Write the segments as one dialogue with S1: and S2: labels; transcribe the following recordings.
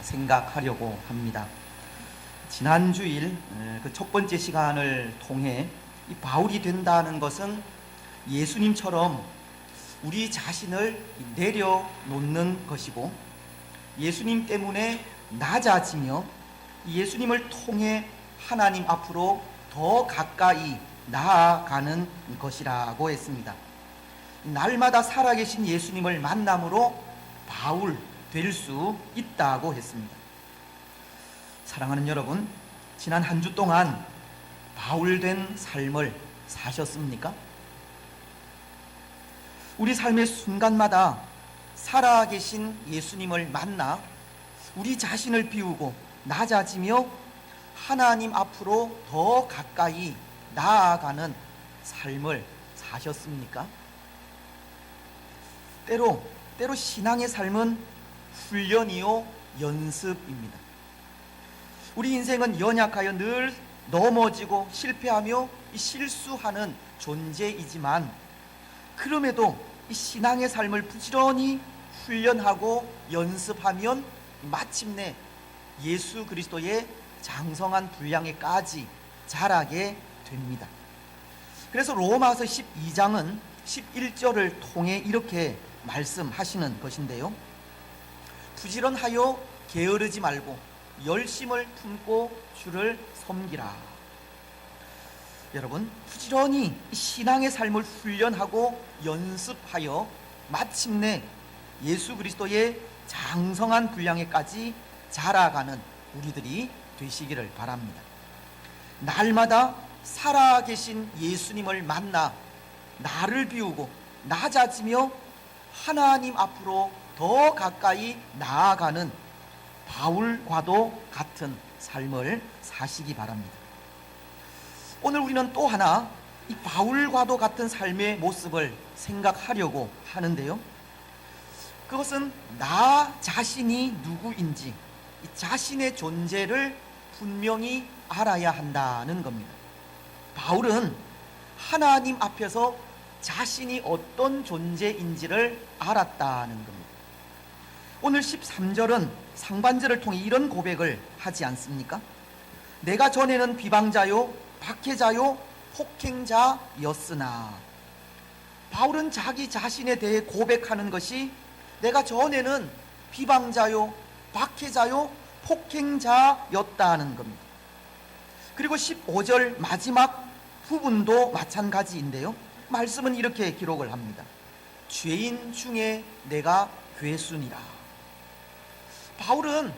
S1: 생각하려고 합니다. 지난 주일 그 첫 번째 시간을 통해 이 바울이 된다는 것은 예수님처럼 우리 자신을 내려놓는 것이고, 예수님 때문에 낮아지며 예수님을 통해 하나님 앞으로 더 가까이 나아가는 것이라고 했습니다. 날마다 살아계신 예수님을 만남으로 바울 될 수 있다고 했습니다. 사랑하는 여러분, 지난 한 주 동안 바울 된 삶을 사셨습니까? 우리 삶의 순간마다 살아계신 예수님을 만나 우리 자신을 비우고 낮아지며 하나님 앞으로 더 가까이 나아가는 삶을 사셨습니까? 때로 신앙의 삶은 훈련이요 연습입니다. 우리 인생은 연약하여 늘 넘어지고 실패하며 실수하는 존재이지만, 그럼에도 이 신앙의 삶을 부지런히 훈련하고 연습하면 마침내 예수 그리스도의 장성한 분량에까지 자라게 됩니다. 그래서 로마서 12장은 11절을 통해 이렇게 말씀하시는 것인데요, 부지런하여 게으르지 말고 열심을 품고 주를 섬기라. 여러분, 부지런히 신앙의 삶을 훈련하고 연습하여 마침내 예수 그리스도의 장성한 분량에까지 자라가는 우리들이 되시기를 바랍니다. 날마다 살아계신 예수님을 만나 나를 비우고 낮아지며 하나님 앞으로 더 가까이 나아가는 바울과도 같은 삶을 사시기 바랍니다. 오늘 우리는 또 하나 이 바울과도 같은 삶의 모습을 생각하려고 하는데요, 그것은 나 자신이 누구인지 이 자신의 존재를 분명히 알아야 한다는 겁니다. 바울은 하나님 앞에서 자신이 어떤 존재인지를 알았다는 겁니다. 오늘 13절은 상반절을 통해 이런 고백을 하지 않습니까? 내가 전에는 비방자요 박해자요 폭행자였으나, 바울은 자기 자신에 대해 고백하는 것이 내가 전에는 비방자요 박해자요 폭행자였다는 겁니다. 그리고 15절 마지막 부분도 마찬가지인데요, 말씀은 이렇게 기록을 합니다. 죄인 중에 내가 괴순이라. 바울은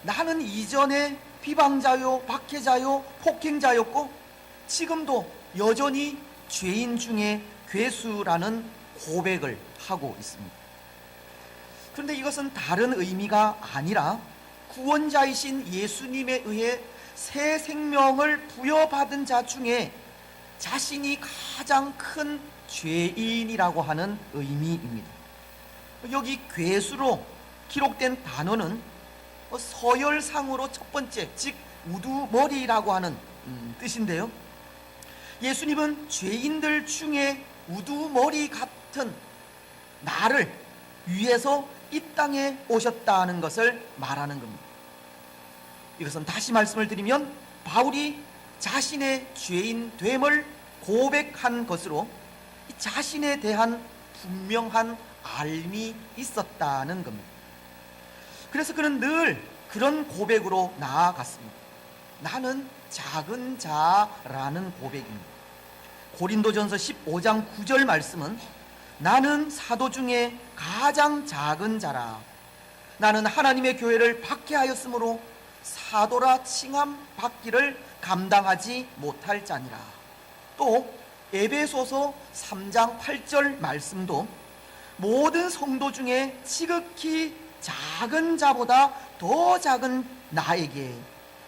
S1: 나는 이전에 비방자요 박해자요 폭행자였고 지금도 여전히 죄인 중에 괴수라는 고백을 하고 있습니다. 그런데 이것은 다른 의미가 아니라 구원자이신 예수님에 의해 새 생명을 부여받은 자 중에 자신이 가장 큰 죄인이라고 하는 의미입니다. 여기 괴수로 기록된 단어는 서열상으로 첫 번째, 즉 우두머리라고 하는 뜻인데요, 예수님은 죄인들 중에 우두머리 같은 나를 위해서 이 땅에 오셨다는 것을 말하는 겁니다. 이것은 다시 말씀을 드리면 바울이 자신의 죄인 됨을 고백한 것으로 자신에 대한 분명한 알미 있었다는 겁니다. 그래서 그는 늘 그런 고백으로 나아갔습니다. 나는 작은 자라는 고백입니다. 고린도전서 15장 9절 말씀은 나는 사도 중에 가장 작은 자라. 나는 하나님의 교회를 박해하였으므로 사도라 칭함 받기를 감당하지 못할 자니라. 또 에베소서 3장 8절 말씀도 모든 성도 중에 지극히 작은 자보다 더 작은 나에게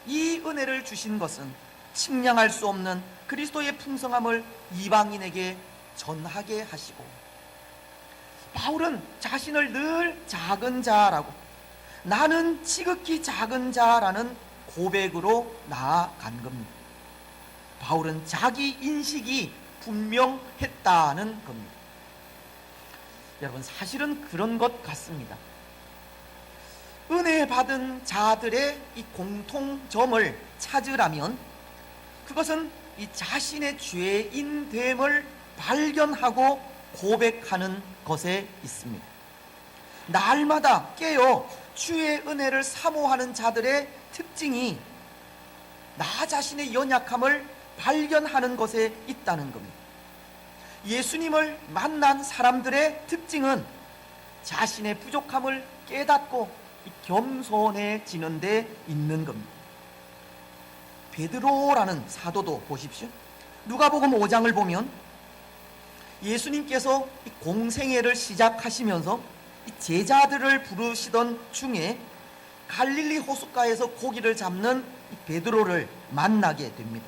S1: 이 은혜를 주신 것은 측량할 수 없는 그리스도의 풍성함을 이방인에게 전하게 하시고, 바울은 자신을 늘 작은 자라고, 나는 지극히 작은 자라는 고백으로 나아간 겁니다. 바울은 자기 인식이 분명했다는 겁니다. 여러분, 사실은 그런 것 같습니다. 은혜 받은 자들의 이 공통점을 찾으라면 그것은 이 자신의 죄인됨을 발견하고 고백하는 것에 있습니다. 날마다 깨어 주의 은혜를 사모하는 자들의 특징이 나 자신의 연약함을 발견하는 것에 있다는 겁니다. 예수님을 만난 사람들의 특징은 자신의 부족함을 깨닫고 겸손해지는 데 있는 겁니다. 베드로라는 사도도 보십시오. 누가복음 5장을 보면 예수님께서 공생애를 시작하시면서 제자들을 부르시던 중에 갈릴리 호숫가에서 고기를 잡는 베드로를 만나게 됩니다.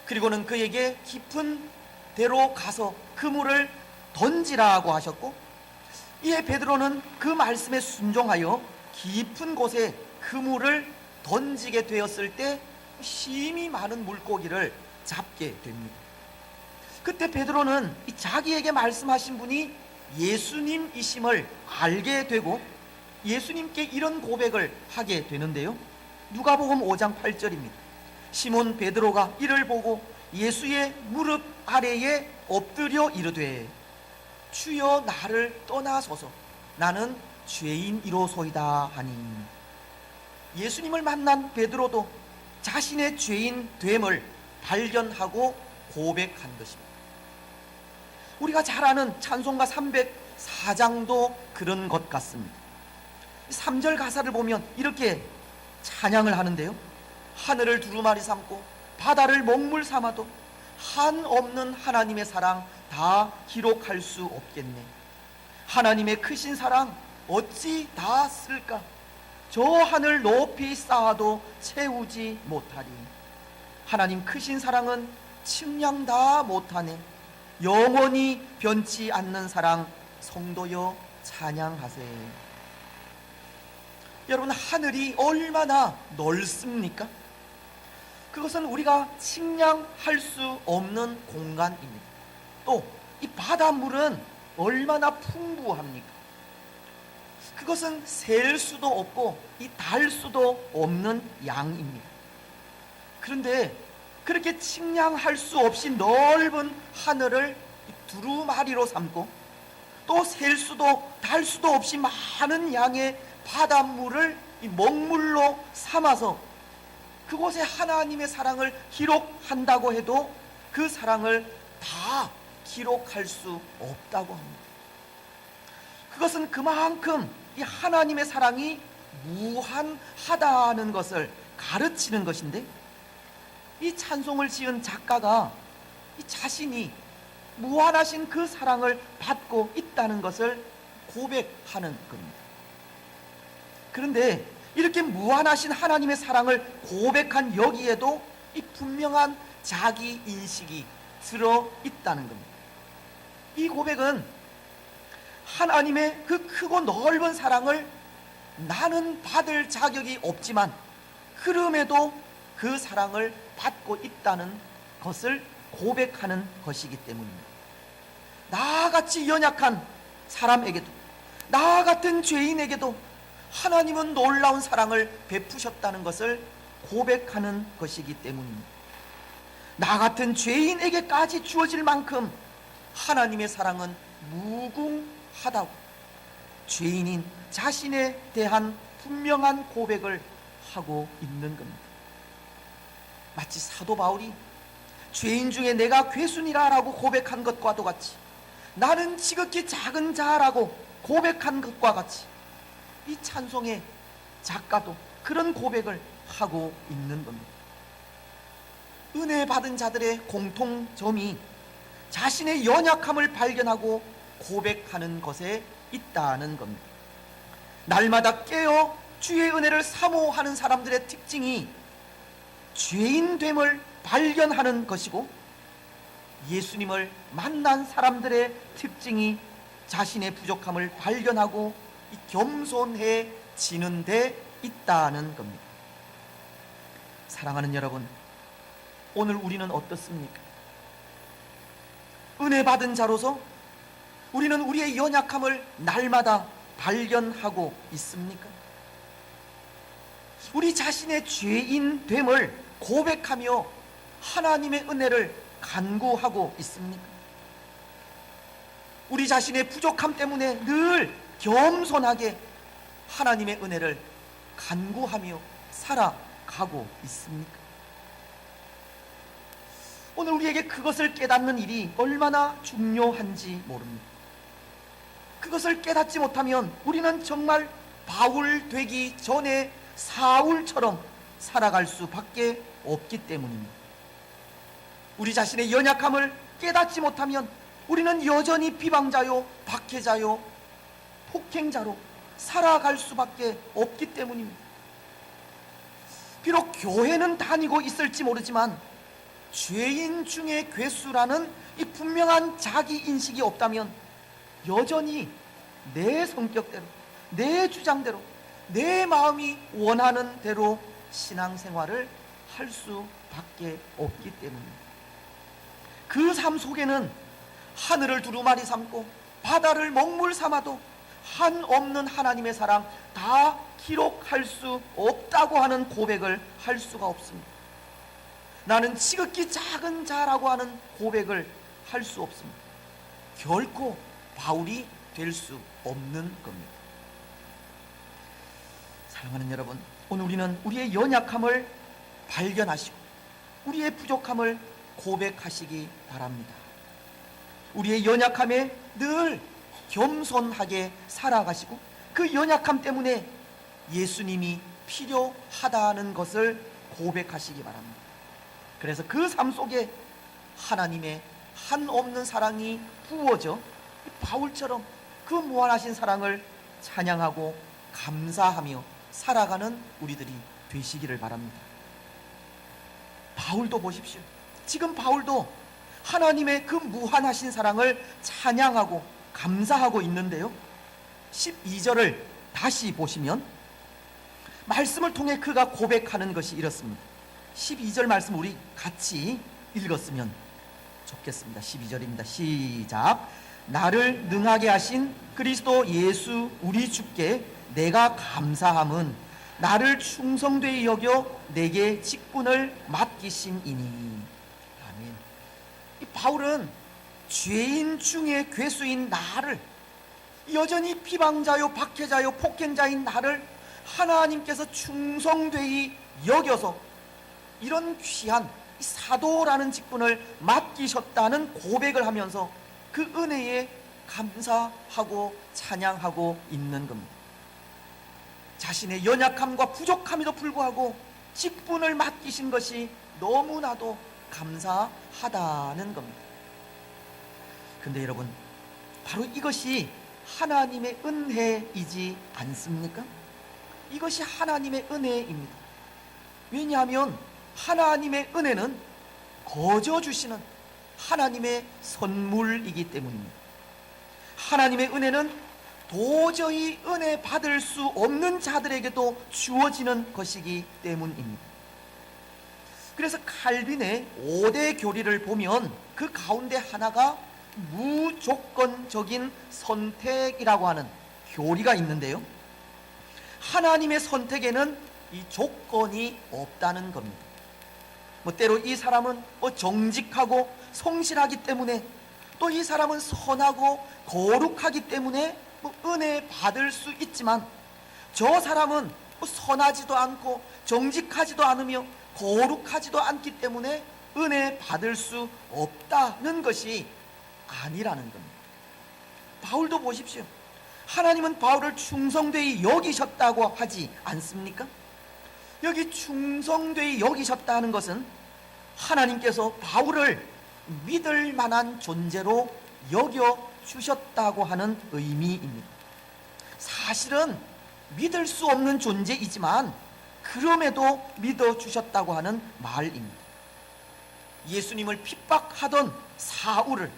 S1: 그리고는 그에게 깊은 데로 가서 그물을 던지라고 하셨고, 이에 베드로는 그 말씀에 순종하여 깊은 곳에 그물을 던지게 되었을 때 심히 많은 물고기를 잡게 됩니다. 그때 베드로는 자기에게 말씀하신 분이 예수님이심을 알게 되고 예수님께 이런 고백을 하게 되는데요. 누가복음 5장 8절입니다. 시몬 베드로가 이를 보고 예수의 무릎 아래에 엎드려 이르되 주여 나를 떠나소서 나는 죄인이로소이다 하니. 예수님을 만난 베드로도 자신의 죄인됨을 발견하고 고백한 것입니다. 우리가 잘 아는 찬송가 304장도 그런 것 같습니다. 3절 가사를 보면 이렇게 찬양을 하는데요. 하늘을 두루마리 삼고 바다를 먹물 삼아도 한없는 하나님의 사랑 다 기록할 수 없겠네. 하나님의 크신 사랑 어찌 다 쓸까? 저 하늘 높이 쌓아도 채우지 못하리. 하나님 크신 사랑은 측량 다 못하네. 영원히 변치 않는 사랑 성도여 찬양하세. 여러분, 하늘이 얼마나 넓습니까? 그것은 우리가 측량할 수 없는 공간입니다. 또 이 바닷물은 얼마나 풍부합니까? 그것은 셀 수도 없고 달 수도 없는 양입니다. 그런데 그렇게 측량할 수 없이 넓은 하늘을 두루마리로 삼고 또 셀 수도 달 수도 없이 많은 양의 바닷물을 먹물로 삼아서 그곳에 하나님의 사랑을 기록한다고 해도 그 사랑을 다 기록할 수 없다고 합니다. 그것은 그만큼 이 하나님의 사랑이 무한하다는 것을 가르치는 것인데, 이 찬송을 지은 작가가 이 자신이 무한하신 그 사랑을 받고 있다는 것을 고백하는 겁니다. 그런데 이렇게 무한하신 하나님의 사랑을 고백한 여기에도 이 분명한 자기 인식이 들어 있다는 겁니다. 이 고백은 하나님의 그 크고 넓은 사랑을 나는 받을 자격이 없지만 그럼에도 그 사랑을 받고 있다는 것을 고백하는 것이기 때문입니다. 나같이 연약한 사람에게도, 나 같은 죄인에게도 하나님은 놀라운 사랑을 베푸셨다는 것을 고백하는 것이기 때문입니다. 나 같은 죄인에게까지 주어질 만큼 하나님의 사랑은 무궁하다고 죄인인 자신에 대한 분명한 고백을 하고 있는 겁니다. 마치 사도 바울이 죄인 중에 내가 괴순이라 라고 고백한 것과도 같이, 나는 지극히 작은 자라고 고백한 것과 같이 이 찬송의 작가도 그런 고백을 하고 있는 겁니다. 은혜 받은 자들의 공통점이 자신의 연약함을 발견하고 고백하는 것에 있다는 겁니다. 날마다 깨어 주의 은혜를 사모하는 사람들의 특징이 죄인됨을 발견하는 것이고, 예수님을 만난 사람들의 특징이 자신의 부족함을 발견하고 겸손해지는 데 있다는 겁니다. 사랑하는 여러분, 오늘 우리는 어떻습니까? 은혜 받은 자로서 우리는 우리의 연약함을 날마다 발견하고 있습니까? 우리 자신의 죄인 됨을 고백하며 하나님의 은혜를 간구하고 있습니까? 우리 자신의 부족함 때문에 늘 겸손하게 하나님의 은혜를 간구하며 살아가고 있습니까? 오늘 우리에게 그것을 깨닫는 일이 얼마나 중요한지 모릅니다. 그것을 깨닫지 못하면 우리는 정말 바울 되기 전에 사울처럼 살아갈 수밖에 없기 때문입니다. 우리 자신의 연약함을 깨닫지 못하면 우리는 여전히 비방자요, 박해자요, 폭행자로 살아갈 수밖에 없기 때문입니다. 비록 교회는 다니고 있을지 모르지만 죄인 중에 괴수라는 이 분명한 자기 인식이 없다면 여전히 내 성격대로, 내 주장대로, 내 마음이 원하는 대로 신앙생활을 할 수밖에 없기 때문입니다. 그 삶 속에는 하늘을 두루마리 삼고 바다를 먹물 삼아도 한없는 하나님의 사랑 다 기록할 수 없다고 하는 고백을 할 수가 없습니다. 나는 지극히 작은 자라고 하는 고백을 할 수 없습니다. 결코 바울이 될 수 없는 겁니다. 사랑하는 여러분, 오늘 우리는 우리의 연약함을 발견하시고 우리의 부족함을 고백하시기 바랍니다. 우리의 연약함에 늘 겸손하게 살아가시고 그 연약함 때문에 예수님이 필요하다는 것을 고백하시기 바랍니다. 그래서 그 삶 속에 하나님의 한없는 사랑이 부어져 바울처럼 그 무한하신 사랑을 찬양하고 감사하며 살아가는 우리들이 되시기를 바랍니다. 바울도 보십시오. 지금 바울도 하나님의 그 무한하신 사랑을 찬양하고 감사하고 있는데요, 12절을 다시 보시면 말씀을 통해 그가 고백하는 것이 이렇습니다. 12절 말씀 우리 같이 읽었으면 좋겠습니다. 12절입니다. 시작. 나를 능하게 하신 그리스도 예수 우리 주께 내가 감사함은 나를 충성되이 여겨 내게 직분을 맡기심이니. 아멘. 이 바울은 죄인 중에 괴수인 나를, 여전히 비방자요 박해자요 폭행자인 나를 하나님께서 충성되이 여겨서 이런 귀한 사도라는 직분을 맡기셨다는 고백을 하면서 그 은혜에 감사하고 찬양하고 있는 겁니다. 자신의 연약함과 부족함에도 불구하고 직분을 맡기신 것이 너무나도 감사하다는 겁니다. 근데 여러분, 바로 이것이 하나님의 은혜이지 않습니까? 이것이 하나님의 은혜입니다. 왜냐하면 하나님의 은혜는 거저 주시는 하나님의 선물이기 때문입니다. 하나님의 은혜는 도저히 은혜 받을 수 없는 자들에게도 주어지는 것이기 때문입니다. 그래서 칼빈의 5대 교리를 보면 그 가운데 하나가 무조건적인 선택이라고 하는 교리가 있는데요, 하나님의 선택에는 이 조건이 없다는 겁니다. 때로 이 사람은 정직하고 성실하기 때문에, 또 이 사람은 선하고 거룩하기 때문에 은혜 받을 수 있지만, 저 사람은 선하지도 않고 정직하지도 않으며 거룩하지도 않기 때문에 은혜 받을 수 없다는 것이 아니라는 겁니다. 바울도 보십시오. 하나님은 바울을 충성되이 여기셨다고 하지 않습니까? 여기 충성되이 여기셨다는 것은 하나님께서 바울을 믿을 만한 존재로 여겨주셨다고 하는 의미입니다. 사실은 믿을 수 없는 존재이지만 그럼에도 믿어주셨다고 하는 말입니다. 예수님을 핍박하던 사울을,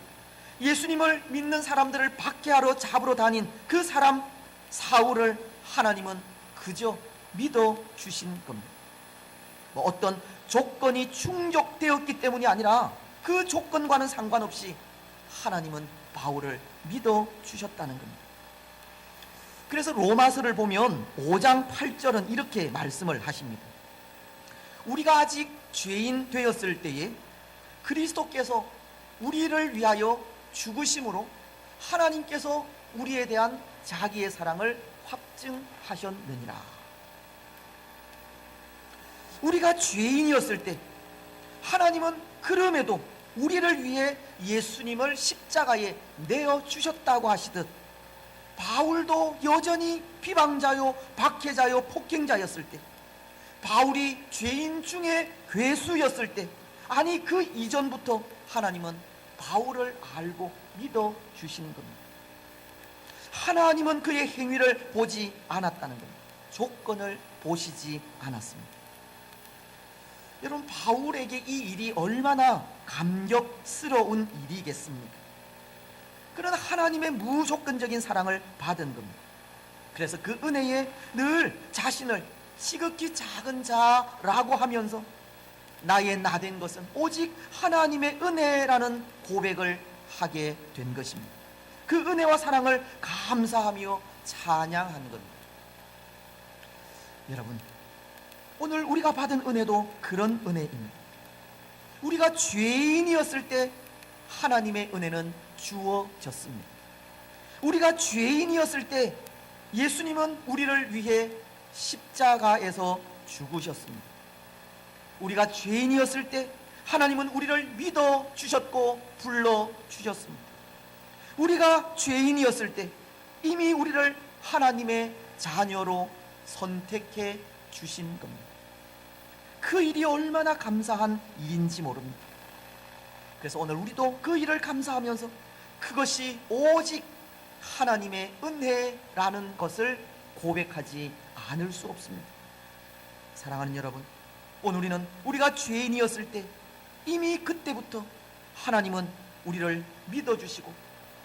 S1: 예수님을 믿는 사람들을 박해하러 잡으러 다닌 그 사람 사울을 하나님은 그저 믿어주신 겁니다. 어떤 조건이 충족되었기 때문이 아니라 그 조건과는 상관없이 하나님은 바울을 믿어주셨다는 겁니다. 그래서 로마서를 보면 5장 8절은 이렇게 말씀을 하십니다. 우리가 아직 죄인 되었을 때에 그리스도께서 우리를 위하여 죽으심으로 하나님께서 우리에 대한 자기의 사랑을 확증하셨느니라. 우리가 죄인이었을 때 하나님은 그럼에도 우리를 위해 예수님을 십자가에 내어주셨다고 하시듯, 바울도 여전히 비방자요 박해자요 폭행자였을 때, 바울이 죄인 중에 괴수였을 때, 아니 그 이전부터 하나님은 바울을 알고 믿어주시는 겁니다. 하나님은 그의 행위를 보지 않았다는 겁니다. 조건을 보시지 않았습니다. 여러분, 바울에게 이 일이 얼마나 감격스러운 일이겠습니까? 그런 하나님의 무조건적인 사랑을 받은 겁니다. 그래서 그 은혜에 늘 자신을 지극히 작은 자라고 하면서 나의 나된 것은 오직 하나님의 은혜라는 고백을 하게 된 것입니다. 그 은혜와 사랑을 감사하며 찬양하는 겁니다. 여러분, 오늘 우리가 받은 은혜도 그런 은혜입니다. 우리가 죄인이었을 때 하나님의 은혜는 주어졌습니다. 우리가 죄인이었을 때 예수님은 우리를 위해 십자가에서 죽으셨습니다. 우리가 죄인이었을 때 하나님은 우리를 믿어 주셨고 불러 주셨습니다. 우리가 죄인이었을 때 이미 우리를 하나님의 자녀로 선택해 주신 겁니다. 그 일이 얼마나 감사한 일인지 모릅니다. 그래서 오늘 우리도 그 일을 감사하면서 그것이 오직 하나님의 은혜라는 것을 고백하지 않을 수 없습니다. 사랑하는 여러분, 오늘 우리는 우리가 죄인이었을 때 이미 그때부터 하나님은 우리를 믿어주시고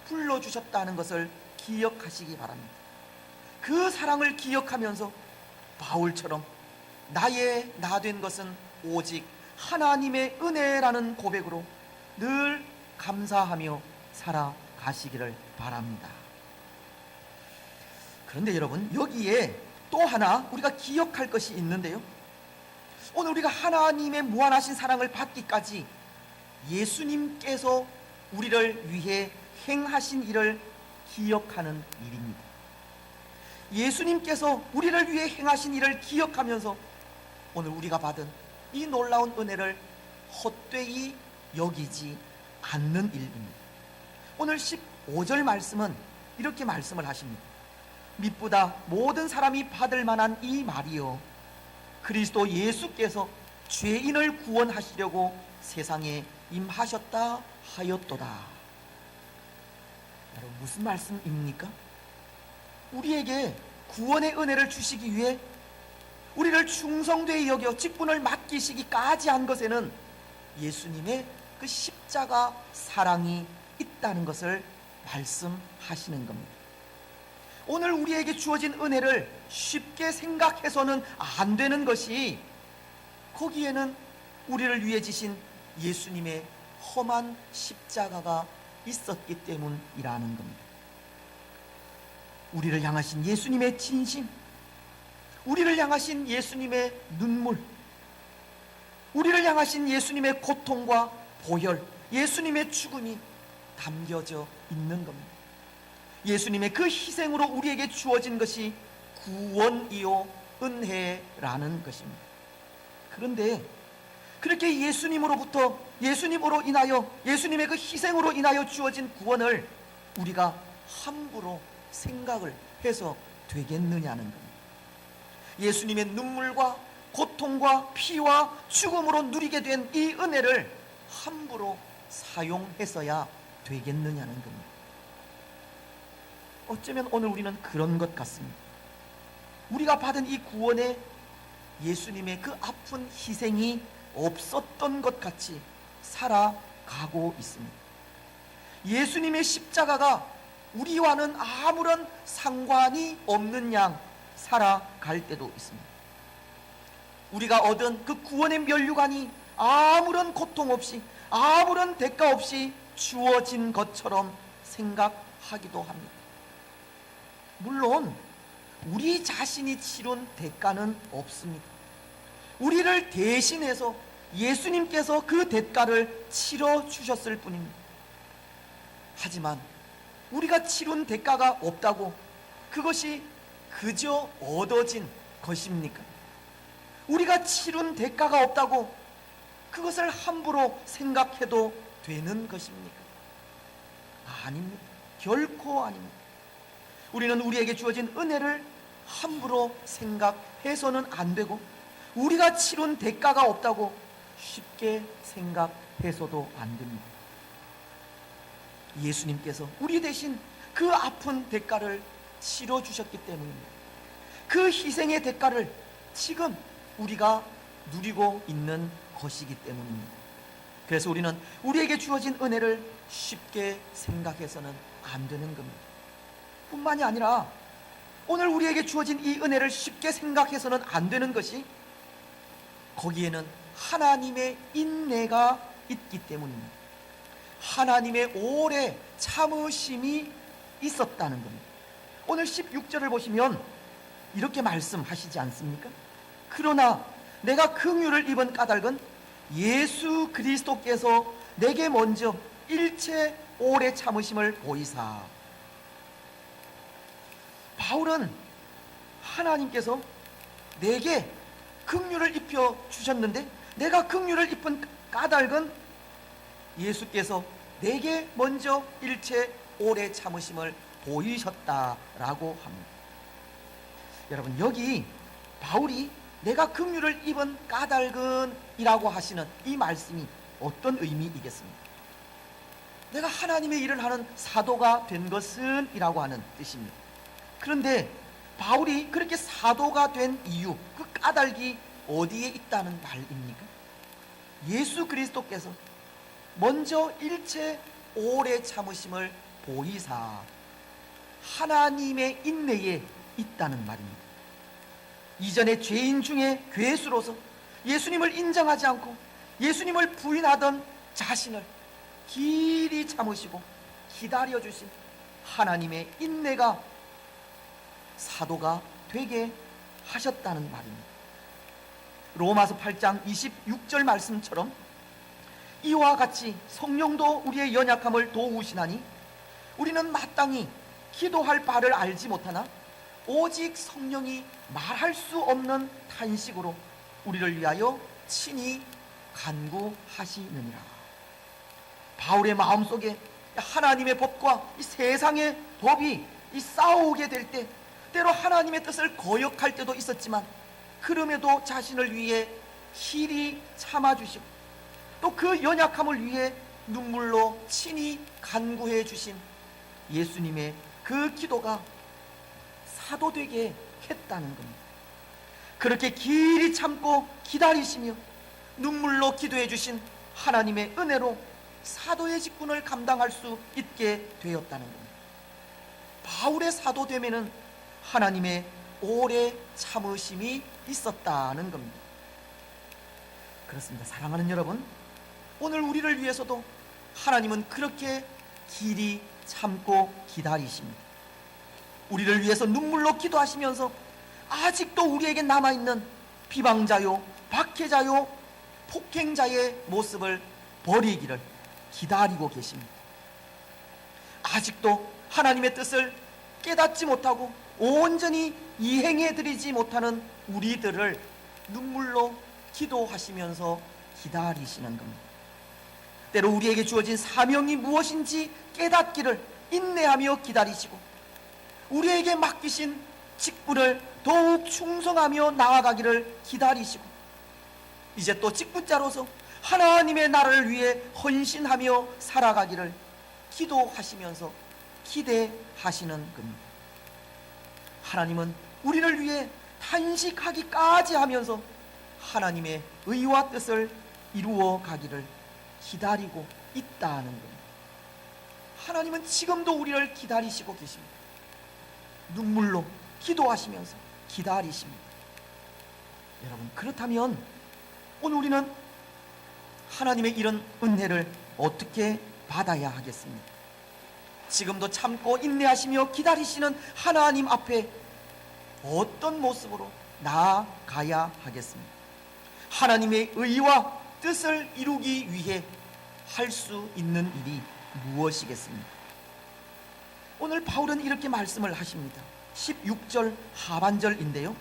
S1: 불러주셨다는 것을 기억하시기 바랍니다. 그 사랑을 기억하면서 바울처럼 나의 나된 것은 오직 하나님의 은혜라는 고백으로 늘 감사하며 살아가시기를 바랍니다. 그런데 여러분, 여기에 또 하나 우리가 기억할 것이 있는데요, 오늘 우리가 하나님의 무한하신 사랑을 받기까지 예수님께서 우리를 위해 행하신 일을 기억하는 일입니다. 예수님께서 우리를 위해 행하신 일을 기억하면서 오늘 우리가 받은 이 놀라운 은혜를 헛되이 여기지 않는 일입니다. 오늘 15절 말씀은 이렇게 말씀을 하십니다. mit보다 모든 사람이 받을 만한 이 말이요, 그리스도 예수께서 죄인을 구원하시려고 세상에 임하셨다 하였도다. 여러분, 무슨 말씀입니까? 우리에게 구원의 은혜를 주시기 위해 우리를 충성되이 여겨 직분을 맡기시기까지 한 것에는 예수님의 그 십자가 사랑이 있다는 것을 말씀하시는 겁니다. 오늘 우리에게 주어진 은혜를 쉽게 생각해서는 안 되는 것이, 거기에는 우리를 위해 지신 예수님의 험한 십자가가 있었기 때문이라는 겁니다. 우리를 향하신 예수님의 진심, 우리를 향하신 예수님의 눈물, 우리를 향하신 예수님의 고통과 보혈, 예수님의 죽음이 담겨져 있는 겁니다. 예수님의 그 희생으로 우리에게 주어진 것이 구원이요 은혜라는 것입니다. 그런데 그렇게 예수님으로 인하여, 예수님의 그 희생으로 인하여 주어진 구원을 우리가 함부로 생각을 해서 되겠느냐는 겁니다. 예수님의 눈물과 고통과 피와 죽음으로 누리게 된 이 은혜를 함부로 사용해서야 되겠느냐는 겁니다. 어쩌면 오늘 우리는 그런 것 같습니다. 우리가 받은 이 구원에 예수님의 그 아픈 희생이 없었던 것 같이 살아가고 있습니다. 예수님의 십자가가 우리와는 아무런 상관이 없는 양 살아갈 때도 있습니다. 우리가 얻은 그 구원의 면류관이 아무런 고통 없이, 아무런 대가 없이 주어진 것처럼 생각하기도 합니다. 물론 우리 자신이 치룬 대가는 없습니다. 우리를 대신해서 예수님께서 그 대가를 치러 주셨을 뿐입니다. 하지만 우리가 치룬 대가가 없다고 그것이 그저 얻어진 것입니까? 우리가 치룬 대가가 없다고 그것을 함부로 생각해도 되는 것입니까? 아닙니다. 결코 아닙니다. 우리는 우리에게 주어진 은혜를 함부로 생각해서는 안 되고, 우리가 치룬 대가가 없다고 쉽게 생각해서도 안 됩니다. 예수님께서 우리 대신 그 아픈 대가를 치러 주셨기 때문입니다. 그 희생의 대가를 지금 우리가 누리고 있는 것이기 때문입니다. 그래서 우리는 우리에게 주어진 은혜를 쉽게 생각해서는 안 되는 겁니다. 뿐만이 아니라 오늘 우리에게 주어진 이 은혜를 쉽게 생각해서는 안 되는 것이, 거기에는 하나님의 인내가 있기 때문입니다. 하나님의 오래 참으심이 있었다는 겁니다. 오늘 16절을 보시면 이렇게 말씀하시지 않습니까? 그러나 내가 긍휼을 입은 까닭은 예수 그리스도께서 내게 먼저 일체 오래 참으심을 보이사. 바울은 하나님께서 내게 긍휼을 입혀 주셨는데, 내가 긍휼을 입은 까닭은 예수께서 내게 먼저 일체 오래 참으심을 보이셨다라고 합니다. 여러분, 여기 바울이 내가 긍휼을 입은 까닭은 이라고 하시는 이 말씀이 어떤 의미이겠습니까? 내가 하나님의 일을 하는 사도가 된 것은 이라고 하는 뜻입니다. 그런데 바울이 그렇게 사도가 된 이유, 그 까닭이 어디에 있다는 말입니까? 예수 그리스도께서 먼저 일체 오래 참으심을 보이사 하나님의 인내에 있다는 말입니다. 이전에 죄인 중에 괴수로서 예수님을 인정하지 않고 예수님을 부인하던 자신을 길이 참으시고 기다려주신 하나님의 인내가 사도가 되게 하셨다는 말입니다. 로마서 8장 26절 말씀처럼 이와 같이 성령도 우리의 연약함을 도우시나니 우리는 마땅히 기도할 바를 알지 못하나 오직 성령이 말할 수 없는 탄식으로 우리를 위하여 친히 간구하시느니라. 바울의 마음속에 하나님의 법과 이 세상의 법이 싸우게 될 때, 때로 하나님의 뜻을 거역할 때도 있었지만 그럼에도 자신을 위해 길이 참아주시고 또 그 연약함을 위해 눈물로 친히 간구해 주신 예수님의 그 기도가 사도되게 했다는 겁니다. 그렇게 길이 참고 기다리시며 눈물로 기도해 주신 하나님의 은혜로 사도의 직분을 감당할 수 있게 되었다는 겁니다. 바울의 사도됨에는 하나님의 오래 참으심이 있었다는 겁니다. 그렇습니다. 사랑하는 여러분, 오늘 우리를 위해서도 하나님은 그렇게 길이 참고 기다리십니다. 우리를 위해서 눈물로 기도하시면서 아직도 우리에게 남아있는 비방자요, 박해자요, 폭행자의 모습을 버리기를 기다리고 계십니다. 아직도 하나님의 뜻을 깨닫지 못하고 온전히 이행해드리지 못하는 우리들을 눈물로 기도하시면서 기다리시는 겁니다. 때로 우리에게 주어진 사명이 무엇인지 깨닫기를 인내하며 기다리시고 우리에게 맡기신 직분을 더욱 충성하며 나아가기를 기다리시고 이제 또 직분자로서 하나님의 나라를 위해 헌신하며 살아가기를 기도하시면서 기대하시는 겁니다. 하나님은 우리를 위해 탄식하기까지 하면서 하나님의 의와 뜻을 이루어 가기를 기다리고 있다는 겁니다. 하나님은 지금도 우리를 기다리시고 계십니다. 눈물로 기도하시면서 기다리십니다. 여러분, 그렇다면 오늘 우리는 하나님의 이런 은혜를 어떻게 받아야 하겠습니까? 지금도 참고 인내하시며 기다리시는 하나님 앞에 어떤 모습으로 나아가야 하겠습니까? 하나님의 의와 뜻을 이루기 위해 할 수 있는 일이 무엇이겠습니까? 오늘 바울은 이렇게 말씀을 하십니다. 16절 하반절인데요,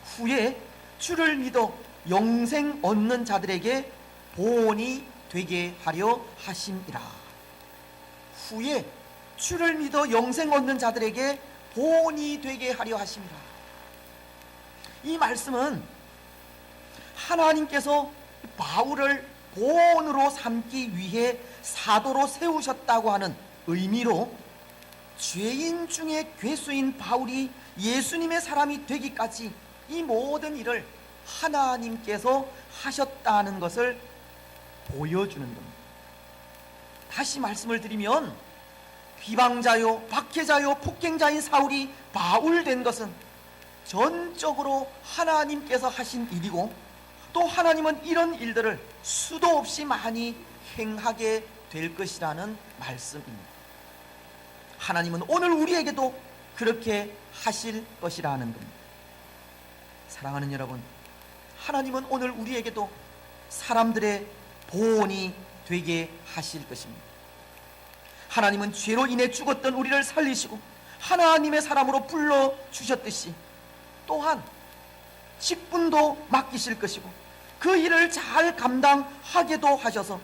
S1: 후에 주를 믿어 영생 얻는 자들에게 보온이 되게 하려 하심이라. 후에 주를 믿어 영생 얻는 자들에게 보온이 되게 하려 하심이라. 이 말씀은 하나님께서 바울을 보온으로 삼기 위해 사도로 세우셨다고 하는 의미로 죄인 중에 괴수인 바울이 예수님의 사람이 되기까지 이 모든 일을 하나님께서 하셨다는 것을 보여주는 겁니다. 다시 말씀을 드리면 비방자요, 박해자요, 폭행자인 사울이 바울 된 것은 전적으로 하나님께서 하신 일이고, 또 하나님은 이런 일들을 수도 없이 많이 행하게 될 것이라는 말씀입니다. 하나님은 오늘 우리에게도 그렇게 하실 것이라는 겁니다. 사랑하는 여러분, 하나님은 오늘 우리에게도 사람들의 보온이 되게 하실 것입니다. 하나님은 죄로 인해 죽었던 우리를 살리시고 하나님의 사람으로 불러주셨듯이 또한 직분도 맡기실 것이고 그 일을 잘 감당하게도 하셔서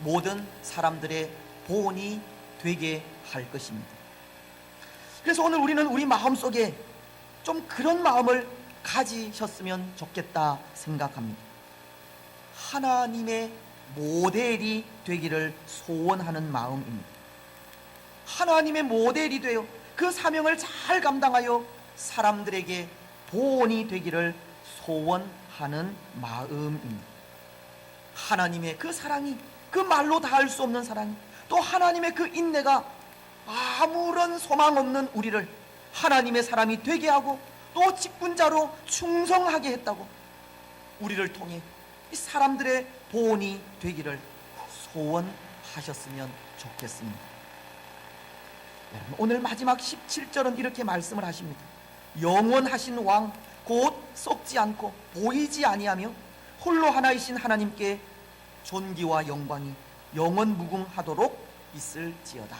S1: 모든 사람들의 보온이 되게 할 것입니다. 그래서 오늘 우리는 우리 마음속에 좀 그런 마음을 가지셨으면 좋겠다 생각합니다. 하나님의 모델이 되기를 소원하는 마음입니다. 하나님의 모델이 되어 그 사명을 잘 감당하여 사람들에게 보온이 되기를 소원하는 마음입니다. 하나님의 그 사랑이, 그 말로 다할 수 없는 사랑이, 또 하나님의 그 인내가 아무런 소망 없는 우리를 하나님의 사람이 되게 하고 또 직분자로 충성하게 했다고 우리를 통해 이 사람들의 보온이 되기를 소원하셨으면 좋겠습니다. 여러분, 오늘 마지막 17절은 이렇게 말씀을 하십니다. 영원하신 왕 곧 썩지 않고 보이지 아니하며 홀로 하나이신 하나님께 존귀와 영광이 영원 무궁하도록 있을지어다.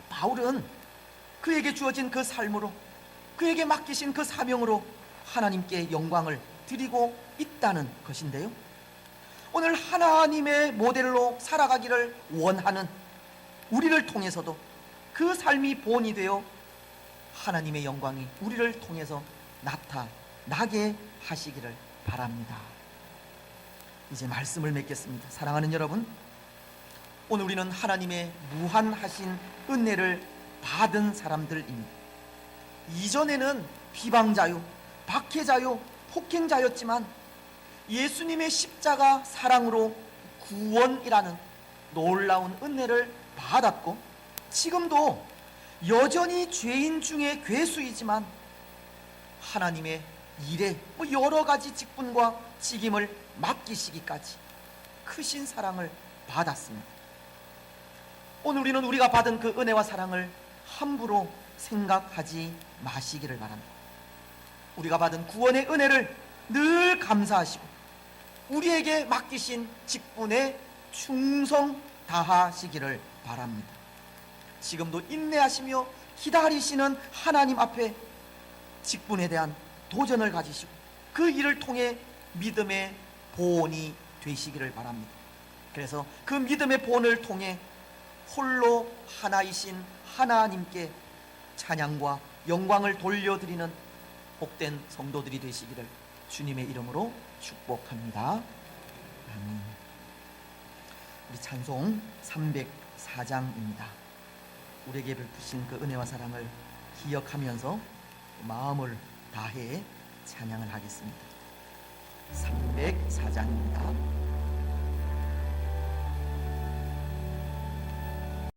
S1: 바울은 그에게 주어진 그 삶으로, 그에게 맡기신 그 사명으로 하나님께 영광을 드리고 있다는 것인데요, 오늘 하나님의 모델로 살아가기를 원하는 우리를 통해서도 그 삶이 본이 되어 하나님의 영광이 우리를 통해서 나타나게 하시기를 바랍니다. 이제 말씀을 맺겠습니다. 사랑하는 여러분, 오늘 우리는 하나님의 무한하신 은혜를 받은 사람들입니다. 이전에는 비방자요, 박해자요, 폭행자였지만 예수님의 십자가 사랑으로 구원이라는 놀라운 은혜를 받았고, 지금도 여전히 죄인 중에 괴수이지만 하나님의 일에 여러 가지 직분과 직임을 맡기시기까지 크신 사랑을 받았습니다. 오늘 우리는 우리가 받은 그 은혜와 사랑을 함부로 생각하지 마시기를 바랍니다. 우리가 받은 구원의 은혜를 늘 감사하시고 우리에게 맡기신 직분에 충성 다하시기를 바랍니다. 지금도 인내하시며 기다리시는 하나님 앞에 직분에 대한 도전을 가지시고 그 일을 통해 믿음의 보온이 되시기를 바랍니다. 그래서 그 믿음의 보온을 통해 홀로 하나이신 하나님께 찬양과 영광을 돌려드리는 복된 성도들이 되시기를 주님의 이름으로 축복합니다. 아멘. 우리 찬송 304장입니다. 우리에게 베푸신 그 은혜와 사랑을 기억하면서 마음을 다해 찬양을 하겠습니다. 304장입니다.